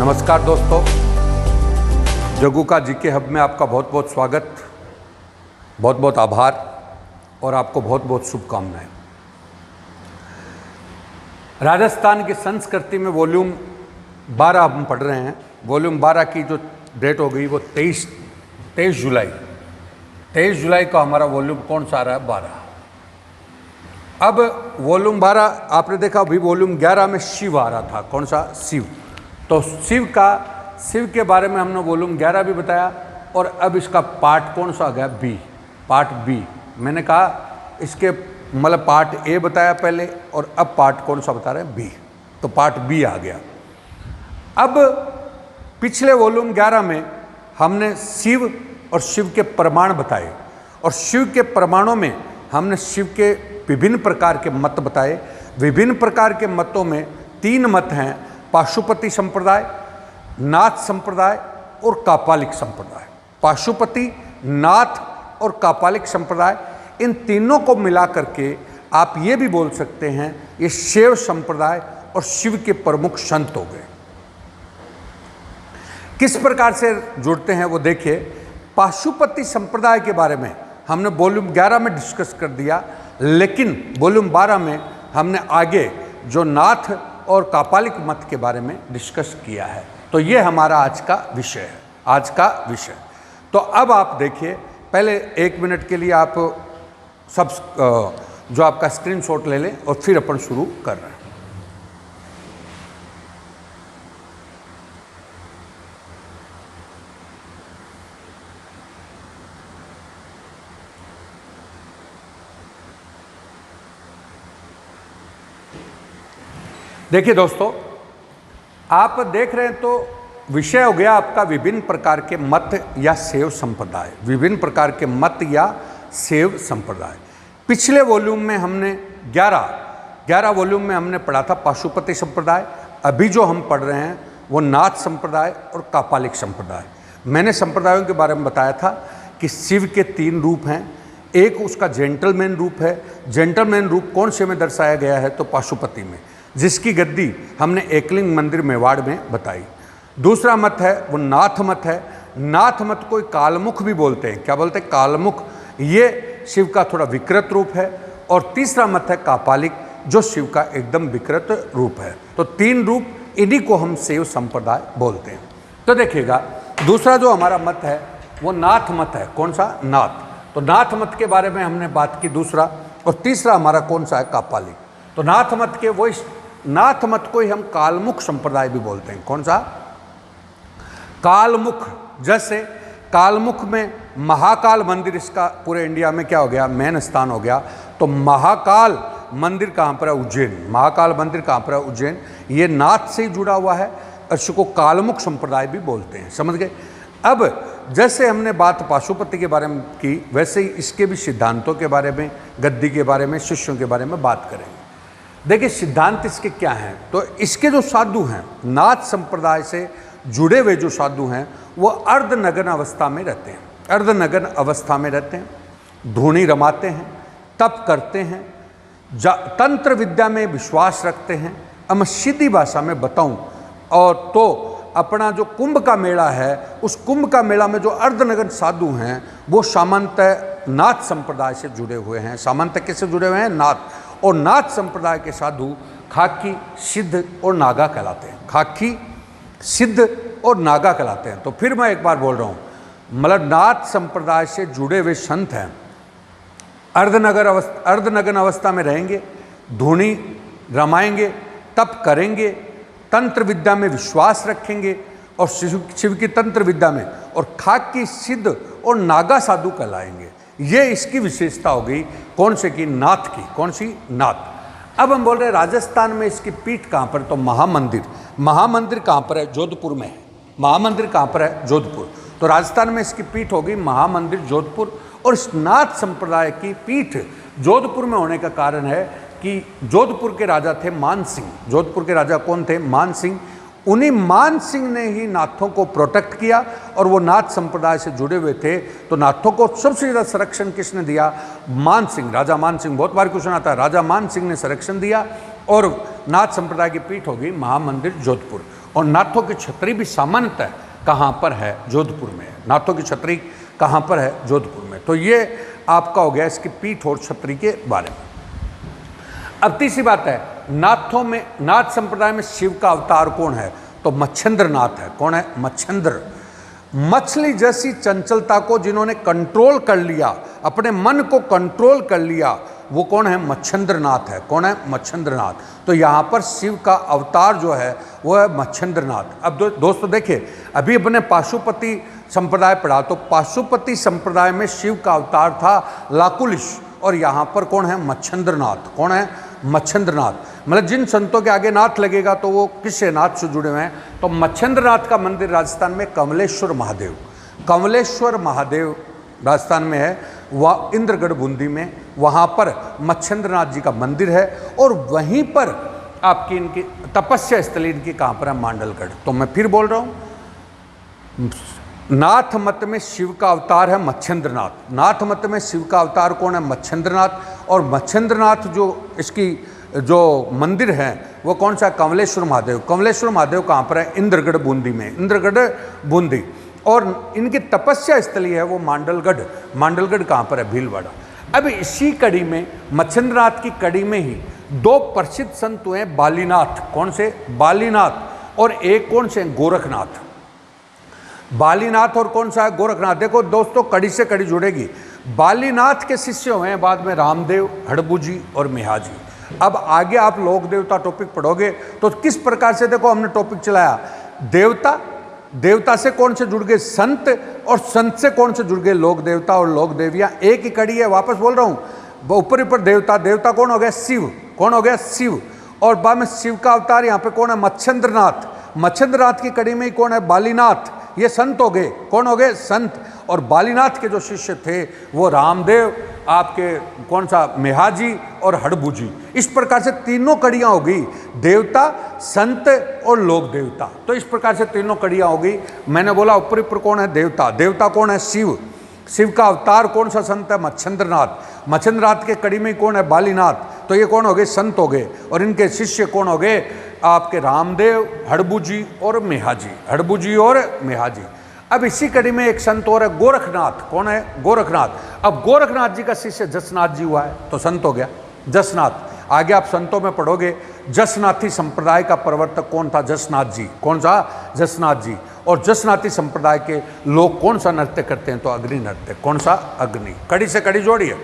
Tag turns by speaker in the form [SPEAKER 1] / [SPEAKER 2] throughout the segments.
[SPEAKER 1] नमस्कार दोस्तों, जग्गू का जीके हब में आपका बहुत बहुत स्वागत, बहुत बहुत आभार और आपको बहुत बहुत शुभकामनाएं। राजस्थान की संस्कृति में वॉल्यूम 12 हम पढ़ रहे हैं। वॉल्यूम 12 की जो डेट हो गई वो 23 जुलाई का हमारा वॉल्यूम कौन सा आ रहा है? 12। अब वॉल्यूम 12 आपने देखा, अभी वॉल्यूम 11 में शिव आ रहा था। कौन सा? शिव। तो शिव के बारे में हमने वॉल्यूम 11 भी बताया और अब इसका पार्ट कौन सा आ गया? B, part B. मैंने कहा इसके मतलब पार्ट ए बताया पहले और अब पार्ट कौन सा बता रहे हैं? बी। तो पार्ट बी आ गया। अब पिछले वॉल्यूम 11 में हमने शिव और शिव के प्रमाण बताए और शिव के प्रमाणों में हमने शिव के विभिन्न प्रकार के मत बताए। विभिन्न प्रकार के मतों में 3 मत हैं: पाशुपति संप्रदाय, नाथ संप्रदाय और कापालिक संप्रदाय। पाशुपति, नाथ और कापालिक संप्रदाय, इन तीनों को मिला करके आप ये भी बोल सकते हैं ये शैव संप्रदाय और शिव के प्रमुख संत हो गए। किस प्रकार से जुड़ते हैं वो देखिए। पाशुपति संप्रदाय के बारे में हमने वॉल्यूम 11 में डिस्कस कर दिया, लेकिन वॉल्यूम 12 में हमने आगे जो नाथ और कापालिक मत के बारे में डिस्कस किया है। तो ये हमारा आज का विषय है, आज का विषय। तो अब आप देखिए, पहले 1 मिनट के लिए आप सब जो आपका स्क्रीनशॉट ले लें और फिर अपन शुरू कर रहे हैं। देखिए दोस्तों, आप देख रहे हैं तो विषय हो गया आपका विभिन्न प्रकार के मत या शैव संप्रदाय। विभिन्न प्रकार के मत या शैव संप्रदाय। पिछले वॉल्यूम में हमने 11 वॉल्यूम में हमने पढ़ा था पाशुपति संप्रदाय। अभी जो हम पढ़ रहे हैं वो नाथ संप्रदाय और कापालिक संप्रदाय। मैंने संप्रदायों के बारे में बताया था कि शिव के 3 रूप हैं। एक उसका जेंटलमैन रूप है। जेंटलमैन रूप कौन से में दर्शाया गया है? तो पाशुपति में, जिसकी गद्दी हमने एकलिंग मंदिर मेवाड़ में बताई। दूसरा मत है वो नाथ मत है। नाथ मत को कालमुख भी बोलते हैं। क्या बोलते हैं? कालमुख। ये शिव का थोड़ा विकृत रूप है। और तीसरा मत है कापालिक, जो शिव का एकदम विकृत रूप है। तो 3 रूप, इन्हीं को हम शैव संप्रदाय बोलते हैं। तो देखिएगा, दूसरा जो हमारा मत है वो नाथ मत है। कौन सा? नाथ। तो नाथ मत के बारे में हमने बात की दूसरा। और तीसरा हमारा कौन सा है? कापालिक। तो नाथ मत के वो नाथ मत को ही हम कालमुख संप्रदाय भी बोलते हैं। कौन सा? कालमुख। जैसे कालमुख में महाकाल मंदिर, इसका पूरे इंडिया में क्या हो गया? मेन स्थान हो गया। तो महाकाल मंदिर कहाँ पर है? उज्जैन। महाकाल मंदिर कहाँ पर है? उज्जैन। ये नाथ से ही जुड़ा हुआ है। इसको कालमुख संप्रदाय भी बोलते हैं। समझ गए? अब जैसे हमने बात पाशुपति के बारे में की, वैसे ही इसके भी सिद्धांतों के बारे में, गद्दी के बारे में, शिष्यों के बारे में बात करेंगे। देखिए सिद्धांत इसके क्या हैं। तो इसके जो साधु हैं, नाथ संप्रदाय से जुड़े हुए जो साधु हैं, वो अर्धनग्न अवस्था में रहते हैं। अर्धनग्न अवस्था में रहते हैं, धूनी रमाते हैं, तप करते हैं, तंत्र विद्या में विश्वास रखते हैं। अब मैं सीधी भाषा में बताऊं और तो अपना जो कुंभ का मेला है, उस कुंभ का मेला में जो अर्धनग्न साधु हैं वो सामंत नाथ संप्रदाय से जुड़े हुए हैं। सामंत किससे जुड़े हुए हैं? नाथ। और नाथ संप्रदाय के साधु खाकी, सिद्ध और नागा कहलाते हैं। खाकी, सिद्ध और नागा कहलाते हैं। तो फिर मैं एक बार बोल रहा हूँ, मतलब नाथ संप्रदाय से जुड़े हुए संत हैं, अर्धनग्न अवस्था में रहेंगे, धूनी रमाएंगे, तप करेंगे, तंत्र विद्या में विश्वास रखेंगे और शिव की तंत्र विद्या में, और खाकी, सिद्ध और नागा साधु कहलाएंगे। ये इसकी विशेषता हो गई। कौन से की? नाथ की। कौन सी? नाथ। अब हम बोल रहे हैं राजस्थान में इसकी पीठ कहाँ पर? तो महामंदिर। महामंदिर कहाँ पर है? जोधपुर में है। महामंदिर कहाँ पर है? जोधपुर। तो राजस्थान में इसकी पीठ हो गई महामंदिर, जोधपुर। और इस नाथ संप्रदाय की पीठ जोधपुर में होने का कारण है कि जोधपुर के राजा थे मान सिंह। जोधपुर के राजा कौन थे? मान सिंह। उन्हीं मान सिंह ने ही नाथों को प्रोटेक्ट किया और वो नाथ संप्रदाय से जुड़े हुए थे। तो नाथों को सबसे ज़्यादा संरक्षण किसने दिया? मान सिंह। राजा मान सिंह, बहुत बार क्वेश्चन आता है, राजा मान सिंह ने संरक्षण दिया और नाथ संप्रदाय की पीठ होगी महामंदिर जोधपुर। और नाथों की छतरी भी सामान्यतः कहाँ पर है? जोधपुर में है। नाथों की छतरी कहाँ पर है? जोधपुर में। तो ये आपका हो गया इसकी पीठ और छतरी के बारे में। अब तीसरी बात है, नाथों में, नाथ संप्रदाय में शिव का अवतार कौन है? तो मच्छिंद्र नाथ है। कौन है? मच्छिंद्र। मछली जैसी चंचलता को जिन्होंने कंट्रोल कर लिया, अपने मन को कंट्रोल कर लिया, वो कौन है? मच्छिंद्र नाथ है। कौन है? मच्छिंद्र नाथ। तो यहाँ पर शिव का अवतार जो है वो है मच्छिंद्र नाथ। अब दोस्तों देखिए, अभी अपने पाशुपति संप्रदाय पढ़ा, तो पाशुपति संप्रदाय में शिव का अवतार था लाकुलिश, और यहाँ पर कौन है? मच्छिंद्र नाथ। कौन है? मच्छिंद्र नाथ। मतलब जिन संतों के आगे नाथ लगेगा तो वो किससे? नाथ से जुड़े हुए हैं। तो मच्छिंद्र नाथ का मंदिर राजस्थान में कमलेश्वर महादेव, कमलेश्वर महादेव राजस्थान में है, वह इंद्रगढ़ बूंदी में, वहाँ पर मच्छिंद्र नाथ जी का मंदिर है। और वहीं पर आपकी इनकी तपस्या स्थली इनकी कहाँ पर है? मांडलगढ़। तो मैं फिर बोल रहा हूँ, नाथ मत में शिव का अवतार है मच्छिंद्रनाथ। नाथ मत में शिव का अवतार कौन है? मच्छिंद्रनाथ। और मच्छिंद्रनाथ जो इसकी जो मंदिर है वो कौन सा? कमलेश्वर महादेव। कमलेश्वर महादेव कहाँ पर है? इंद्रगढ़ बूंदी में, इंद्रगढ़ बूंदी। और इनकी तपस्या स्थली है वो मांडलगढ़। मांडलगढ़ कहाँ पर है? भीलवाड़ा। अब इसी कड़ी में, मच्छिंद्रनाथ की कड़ी में ही दो प्रसिद्ध संत हुए हैं बालीनाथ। कौन से? बालीनाथ। और एक कौन से? गोरखनाथ। बालीनाथ और कौन सा है? गोरखनाथ। देखो दोस्तों, कड़ी से कड़ी जुड़ेगी। बालीनाथ के शिष्य हुए हैं बाद में रामदेव, हड़बूजी और मेहाजी। अब आगे आप लोक देवता टॉपिक पढ़ोगे तो किस प्रकार से, देखो हमने टॉपिक चलाया, देवता, देवता से कौन से जुड़ गए? संत, और संत से कौन से जुड़ गए? लोक देवता और लोक देवियां। एक ही कड़ी है, वापस बोल रहा हूँ, ऊपर ऊपर देवता, देवता कौन हो गया? शिव। कौन हो गया? शिव। और बाद में शिव का अवतार यहाँ पे कौन है? मच्छिंद्रनाथ। मच्छिंद्रनाथ की कड़ी में ही कौन है? बालीनाथ। ये संत हो गए। कौन हो गए? संत। और बालीनाथ के जो शिष्य थे वो रामदेव, आपके कौन सा? मेहाजी और हड़बूजी। इस प्रकार से तीनों कड़ियाँ हो गई, देवता, संत और लोक देवता। तो इस प्रकार से तीनों कड़ियाँ हो गई। मैंने बोला ऊपर ऊपर कौन है? देवता। देवता कौन है? शिव। शिव का अवतार कौन सा संत है? मच्छिंद्रनाथ। मच्छिंद्रनाथ के कड़ी में कौन है? बालीनाथ। तो ये कौन हो गए? संत हो गए। और इनके शिष्य कौन हो गए? आपके रामदेव, हड़बूजी और मेहाजी। हड़बूजी और मेहाजी। अब इसी कड़ी में एक संत और है गोरखनाथ। कौन है? गोरखनाथ। अब गोरखनाथ जी का शिष्य जसनाथ जी हुआ है, तो संत हो गया जसनाथ। आगे आप संतों में पढ़ोगे, जसनाथी संप्रदाय का प्रवर्तक कौन था? जसनाथ जी। कौन सा? जसनाथ जी। और जसनाथी संप्रदाय के लोग कौन सा नृत्य करते हैं? तो अग्नि नृत्य। कौन सा? अग्नि। कड़ी से कड़ी जोड़िए।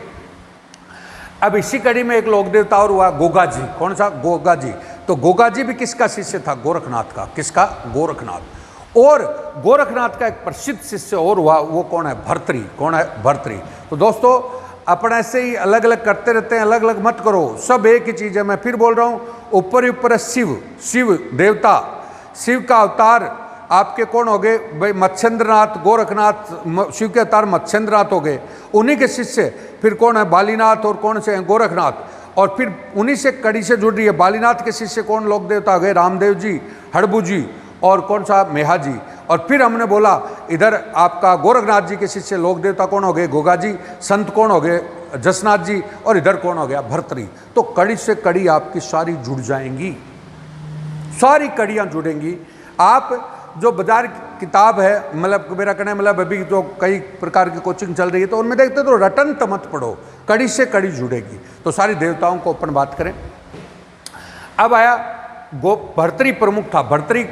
[SPEAKER 1] अब इसी कड़ी में एक लोक देवता और हुआ, गोगा जी। कौन सा? गोगा जी। तो गोगा जी भी किसका शिष्य था? गोरखनाथ का। किसका? गोरखनाथ। और गोरखनाथ का एक प्रसिद्ध शिष्य और हुआ, वो कौन है? भर्तरी। कौन है? भर्तरी। तो दोस्तों अपन ऐसे ही अलग अलग करते रहते हैं, अलग अलग मत करो, सब एक ही चीज़ है। मैं फिर बोल रहा हूँ, ऊपर ही ऊपर है शिव। शिव देवता। शिव का अवतार आपके कौन हो गए? भाई मच्छिंद्रनाथ, गोरखनाथ। शिव के अवतार मच्छिंद्रनाथ हो गए। उन्हीं के शिष्य फिर कौन है? बालीनाथ। और कौन से हैं? गोरखनाथ। और फिर उन्हीं से कड़ी से जुड़ रही है, बालीनाथ के शिष्य कौन लोक देवता हो गए? रामदेव जी, हड़बूजी और कौन सा? मेहाजी। और फिर हमने बोला इधर आपका गोरखनाथ जी के शिष्य लोक देवता कौन हो गए? गोगा जी। संत कौन हो गए? जसनाथ जी। और इधर कौन हो गया? भर्तरी। तो कड़ी से कड़ी आपकी सारी जुड़ जाएंगी, सारी कड़ियाँ जुड़ेंगी। आप जो बाजार किताब है, मतलब मेरा कहना है, मतलब अभी जो कई प्रकार की कोचिंग चल रही है तो उनमें देखते तो रटन मत पढ़ो, कड़ी से कड़ी जुड़ेगी। तो सारी देवताओं को अपन बात करें। अब आया भर्तरी प्रमुख था। भर्तरी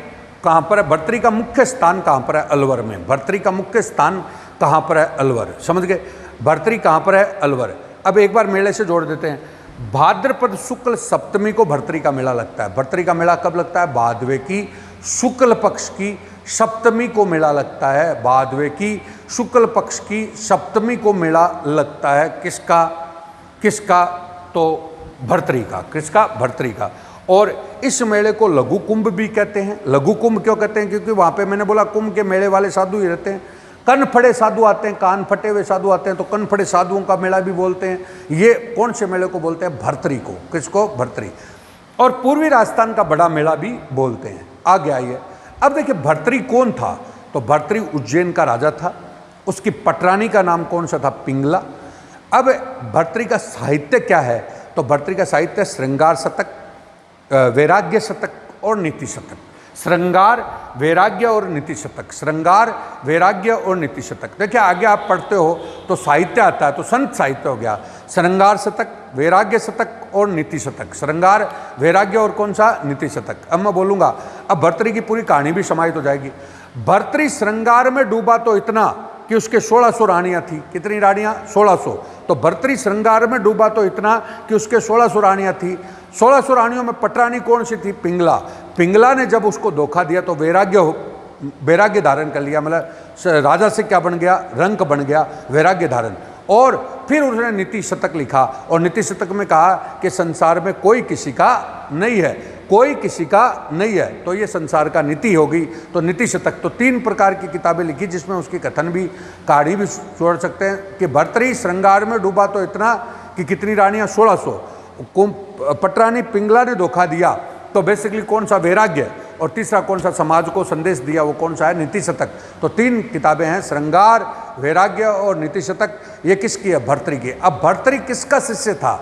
[SPEAKER 1] कहाँ पर है? भर्तरी का मुख्य स्थान कहाँ पर है? अलवर में। भर्तरी का मुख्य स्थान कहाँ पर है? अलवर। समझ गए? भर्तरी कहाँ पर है? अलवर। अब एक बार मेले से जोड़ देते हैं। भाद्रपद शुक्ल सप्तमी को भर्तरी का मेला लगता है। भर्तरी का मेला कब लगता है? भादवे की शुक्ल पक्ष की सप्तमी को मेला लगता है। भादवे की शुक्ल पक्ष की सप्तमी को मेला लगता है। किसका? किसका? तो भर्तरी का। किसका? भर्तरी का। और इस मेले को लघु कुंभ भी कहते हैं। लघु कुंभ क्यों कहते हैं? क्योंकि वहाँ पे मैंने बोला कुंभ के मेले वाले साधु ही रहते हैं। कन फटे साधु आते हैं, कान फटे हुए साधु आते हैं, तो कन फटे साधुओं का मेला भी बोलते हैं। ये कौन से मेले को बोलते हैं? भर्तरी को। किसको? भर्तरी। और पूर्वी राजस्थान का बड़ा मेला भी बोलते हैं। आगे आइए। अब देखिए भर्तरी कौन था? तो भर्तरी उज्जैन का राजा था। उसकी पटरानी का नाम कौन सा था? पिंगला। अब भर्तरी का साहित्य क्या है? तो भर्तरी का साहित्य श्रृंगार शतक, वैराग्य शतक और नीति शतक। श्रृंगार, वैराग्य और नीति शतक। श्रृंगार, वैराग्य और नीति शतक। देखिए आगे आप पढ़ते हो तो साहित्य आता है, तो संत साहित्य हो गया। श्रृंगार शतक, वैराग्य शतक और नीति शतक। श्रृंगार, वैराग्य और कौन सा? नीति शतक। अब मैं बोलूँगा, अब भर्तृहरि की पूरी कहानी भी समाहित हो जाएगी। भर्तृहरि श्रृंगार में डूबा तो इतना कि उसके 1600 रानियाँ थी। कितनी रानियाँ? 1600। तो भर्तृहरि श्रृंगार में डूबा तो इतना कि उसके 1600 रानियाँ थी। 1600 रानियों में पटरानी कौन सी थी? पिंगला। पिंगला ने जब उसको धोखा दिया तो वैराग्य धारण कर लिया, मतलब राजा से क्या बन गया? रंक बन गया, वैराग्य धारण। और फिर उसने नीति शतक लिखा और नीति शतक में कहा कि संसार में कोई किसी का नहीं है, कोई किसी का नहीं है, तो ये संसार का नीति होगी। तो नीति शतक। तो 3 प्रकार की किताबें लिखी जिसमें उसकी कथन भी, कहानी भी जोड़ सकते हैं कि भर्तृहरि श्रृंगार में डूबा तो इतना कि कितनी रानियाँ? 1600। पटरानी पिंगला ने धोखा दिया, तो बेसिकली कौन सा? वैराग्य। और तीसरा कौन सा? समाज को संदेश दिया, वो कौन सा है? नीति शतक। तो 3 किताबें हैं, श्रृंगार, वैराग्य और नीति शतक। ये किसकी है? भर्तृहरि की। अब भर्तृहरि किसका शिष्य था?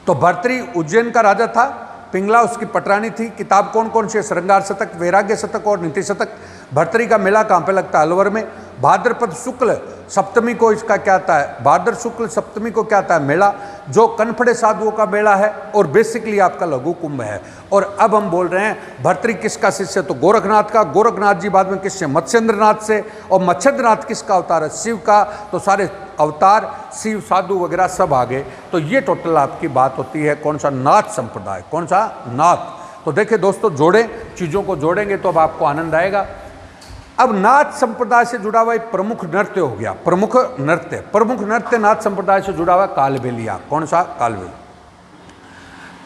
[SPEAKER 1] तो भर्तृहरि उज्जैन का राजा था, पिंगला उसकी पटरानी थी। किताब कौन कौन सी है? श्रृंगार शतक, वैराग्य शतक और नीति शतक। भर्तृहरि का मेला कहाँ पे लगता है? अलवर में। भाद्रपद शुक्ल सप्तमी को इसका क्या आता है? भाद्र शुक्ल सप्तमी को क्या आता है? मेला, जो कनफड़े साधुओं का मेला है और बेसिकली आपका लघु कुंभ है। और अब हम बोल रहे हैं भर्तृहरि किसका शिष्य? तो गोरखनाथ का। गोरखनाथ जी बाद में किससे? मत्स्येंद्रनाथ से। और मत्स्येंद्रनाथ किसका अवतार है? शिव का। तो सारे अवतार शिव, साधु वगैरह सब आ गए। तो ये टोटल आपकी बात होती है कौन सा? नाथ संप्रदाय। कौन सा? नाथ। तो देखिए दोस्तों, जोड़ें, चीज़ों को जोड़ेंगे तो अब आपको आनंद आएगा। अब नाथ संप्रदाय से जुड़ा हुआ एक प्रमुख नृत्य हो गया। प्रमुख नृत्य नाथ संप्रदाय से जुड़ा हुआ कालबेलिया। कौन सा? कालबेलिया।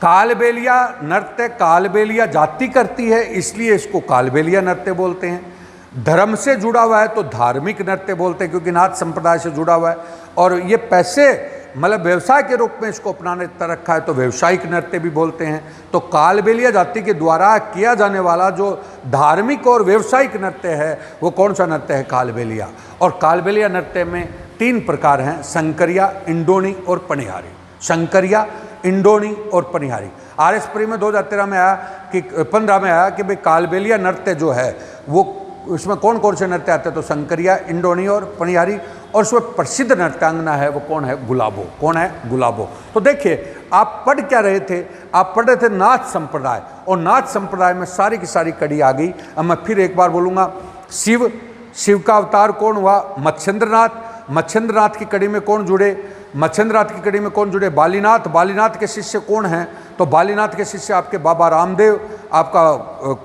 [SPEAKER 1] कालबेलिया नृत्य, कालबेलिया जाति करती है इसलिए इसको कालबेलिया नृत्य बोलते हैं। धर्म से जुड़ा हुआ है तो धार्मिक नृत्य बोलते हैं, क्योंकि नाथ संप्रदाय से जुड़ा हुआ है। और ये पैसे मतलब व्यवसाय के रूप में इसको अपनाने रखा है तो व्यवसायिक नृत्य भी बोलते हैं। तो कालबेलिया जाति के द्वारा किया जाने वाला जो धार्मिक और व्यवसायिक नृत्य है वो कौन सा नृत्य है? कालबेलिया। और कालबेलिया नृत्य में 3 प्रकार हैं, शंकरिया, इंडोनी और पनिहारी। शंकरिया, इंडोनी और पनिहारी। RS प्री में 2013 में आया कि 15 में आया कि भाई कालबेलिया नृत्य जो है वो उसमें कौन कौन से नृत्य आते हैं? तो शंकरिया, इंडोनी और पनिहारी। और उसमें प्रसिद्ध नृत्यांगना है वो कौन है? गुलाबो। कौन है? गुलाबो। तो देखिए आप पढ़ क्या रहे थे? आप पढ़ रहे थे नाथ संप्रदाय, और नाथ संप्रदाय में सारी की सारी कड़ी आ गई। अब मैं फिर एक बार बोलूँगा, शिव का अवतार कौन हुआ? मत्स्येंद्रनाथ। मत्स्येंद्रनाथ की कड़ी में कौन जुड़े? मत्स्येंद्रनाथ की कड़ी में कौन जुड़े? बालीनाथ। बालीनाथ के शिष्य कौन हैं? तो बालीनाथ के शिष्य आपके बाबा रामदेव, आपका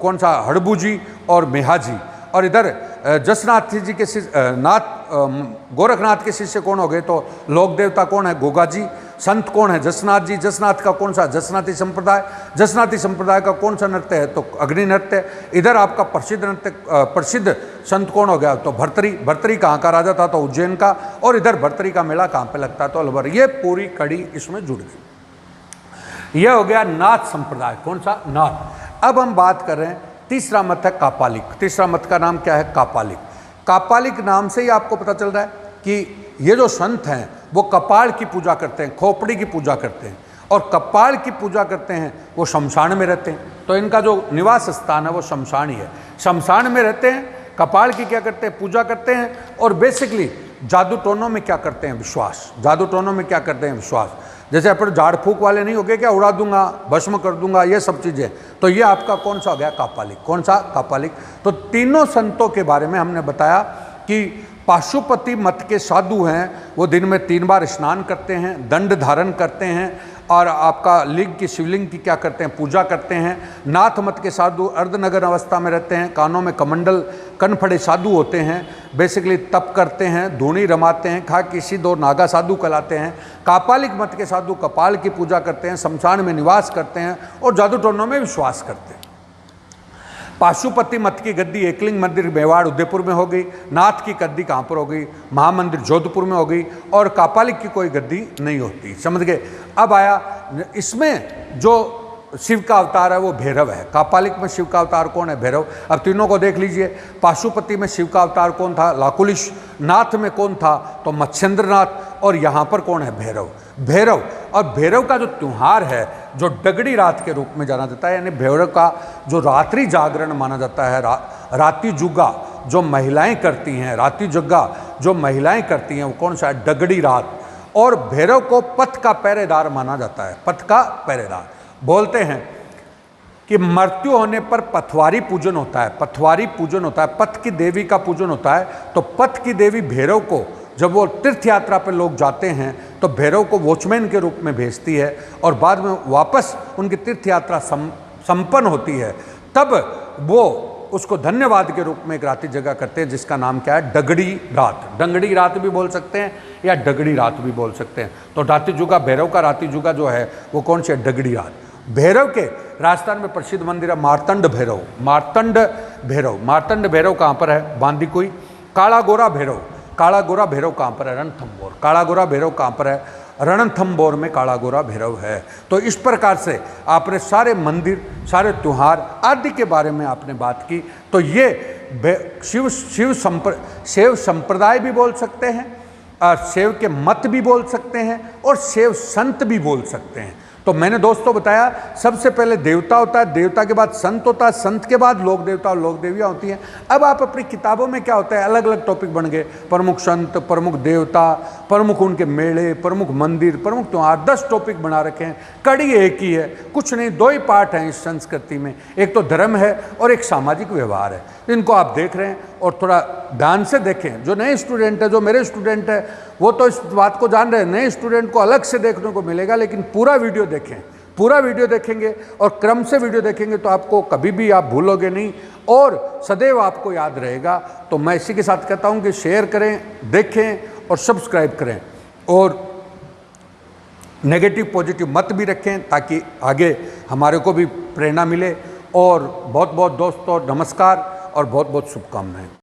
[SPEAKER 1] कौन सा? हड़बू जी और मेहाजी। और इधर जसनाथ जी के गोरखनाथ के शिष्य कौन हो गए? तो लोक देवता कौन है? गोगा जी। संत कौन है? जसनाथ जी। जसनाथ का कौन सा? जसनाथी संप्रदाय। जसनाथी संप्रदाय का कौन सा नृत्य है? तो अग्नि नृत्य। इधर आपका प्रसिद्ध नृत्य, प्रसिद्ध संत कौन हो गया? तो भर्तृहरि। भर्तृहरि कहाँ का राजा था? तो उज्जैन का। और इधर भर्तृहरि का मेला कहाँ पे लगता है? तो अलवर। ये पूरी कड़ी इसमें जुड़ गई। यह हो गया नाथ संप्रदाय। कौन सा? नाथ। अब हम बात कर रहे हैं, तीसरा मत है कापालिक। तीसरा मत का नाम क्या है? कापालिक। कापालिक नाम से ही आपको पता चल रहा है कि ये जो संत हैं वो कपाल की पूजा करते हैं, खोपड़ी की पूजा करते हैं। और कपाल की पूजा करते हैं वो शमशान में रहते हैं। तो इनका जो निवास स्थान है वो शमशान ही है। शमशान में रहते हैं, कपाल की क्या करते हैं? पूजा करते हैं। और बेसिकली जादू टोनों में क्या करते हैं? विश्वास। जादू टोनों में क्या करते हैं? विश्वास। जैसे अपन झाड़ फूक वाले नहीं हो गए क्या? उड़ा दूंगा, भस्म कर दूंगा, ये सब चीज़ें। तो ये आपका कौन सा हो गया? कापालिक। कौन सा? कापालिक। तो तीनों संतों के बारे में हमने बताया कि पाशुपति मत के साधु हैं, वो दिन में 3 बार स्नान करते हैं, दंड धारण करते हैं, और आपका लिंग की, शिवलिंग की क्या करते हैं? पूजा करते हैं। नाथ मत के साधु अर्धनगर अवस्था में रहते हैं, कानों में कमंडल, कनफड़े साधु होते हैं, बेसिकली तप करते हैं, धूनी रमाते हैं, खा किसी 2 नागा साधु कहलाते हैं। कापालिक मत के साधु कपाल की पूजा करते हैं, शमशान में निवास करते हैं और जादू टोनों में विश्वास करते हैं। पाशुपति मत की गद्दी एकलिंग मंदिर मेवाड़ उदयपुर में हो गई। नाथ की गद्दी कहाँ पर हो गई? महामंदिर जोधपुर में हो गई। और कापालिक की कोई गद्दी नहीं होती। समझ गए? अब आया इसमें जो शिव का अवतार है वो भैरव है। कापालिक में शिव का अवतार कौन है? भैरव। अब तीनों को देख लीजिए। पाशुपति में शिव का अवतार कौन था? लाकुलिश। नाथ में कौन था? तो मत्स्येंद्रनाथ। और यहाँ पर कौन है? भैरव। भैरव। और भैरव का जो त्यौहार है जो डगड़ी रात के रूप में जाना जाता है, यानी भैरव का जो रात्रि जागरण माना जाता है, राती जुगा जो महिलाएं करती हैं, राती जुगा जो महिलाएं करती हैं वो कौन सा है? डगड़ी रात। और भैरव को पथ का पहरेदार माना जाता है, पथ का पहरेदार। बोलते हैं कि मृत्यु होने पर पथवारी पूजन होता है, पथवारी पूजन होता है, पथ की देवी का पूजन होता है। तो पथ की देवी भैरव को जब वो तीर्थ यात्रा पर लोग जाते हैं तो भैरव को वॉचमैन के रूप में भेजती है और बाद में वापस उनकी तीर्थ यात्रा संपन्न होती है, तब वो उसको धन्यवाद के रूप में एक रात्रि जगह करते हैं जिसका नाम क्या है? डगड़ी रात। डंगड़ी रात भी बोल सकते हैं या डगड़ी रात भी बोल सकते हैं। तो राती जुगा, भैरव का राती जुगा जो है वो कौन सी है? डगड़ी रात। भैरव के राजस्थान में प्रसिद्ध मंदिर है मार्तंड भैरव। मार्तंड भैरव, मार्तंड भैरव कहाँ पर है? बांदीकुई। काला गोरा भैरव, काला गोरा भैरव कहाँ पर है? रणथंबोर। काला गोरा भैरव कहाँ पर है? रणथंबोर में काला गोरा भैरव है। तो इस प्रकार से आपने सारे मंदिर, सारे त्योहार आदि के बारे में आपने बात की। तो ये शैव संप्रदाय भी बोल सकते हैं, शैव के मत भी बोल सकते हैं और शैव संत भी बोल सकते हैं। तो मैंने दोस्तों बताया, सबसे पहले देवता होता है, देवता के बाद संत होता है, संत के बाद लोक देवता और लोक देवियाँ होती हैं। अब आप अपनी किताबों में क्या होता है, अलग अलग टॉपिक बन गए, प्रमुख संत, प्रमुख देवता, प्रमुख उनके मेले, प्रमुख मंदिर, प्रमुख त्योहार, 10 टॉपिक बना रखे हैं। कड़ी एक ही है, कुछ नहीं, 2 ही पार्ट हैं इस संस्कृति में, एक तो धर्म है और एक सामाजिक व्यवहार है। इनको आप देख रहे हैं और थोड़ा ध्यान से देखें। जो नए स्टूडेंट है, जो मेरे स्टूडेंट है, वो तो इस बात को जान रहे हैं, नए स्टूडेंट को अलग से देखने को मिलेगा, लेकिन पूरा वीडियो देखें। पूरा वीडियो देखेंगे और क्रम से वीडियो देखेंगे तो आपको कभी भी आप भूलोगे नहीं और सदैव आपको याद रहेगा। तो मैं इसी के साथ कहता हूं कि शेयर करें, देखें और सब्सक्राइब करें और नेगेटिव पॉजिटिव मत भी रखें ताकि आगे हमारे को भी प्रेरणा मिले। और बहुत बहुत दोस्तों नमस्कार और बहुत बहुत शुभकामनाएं।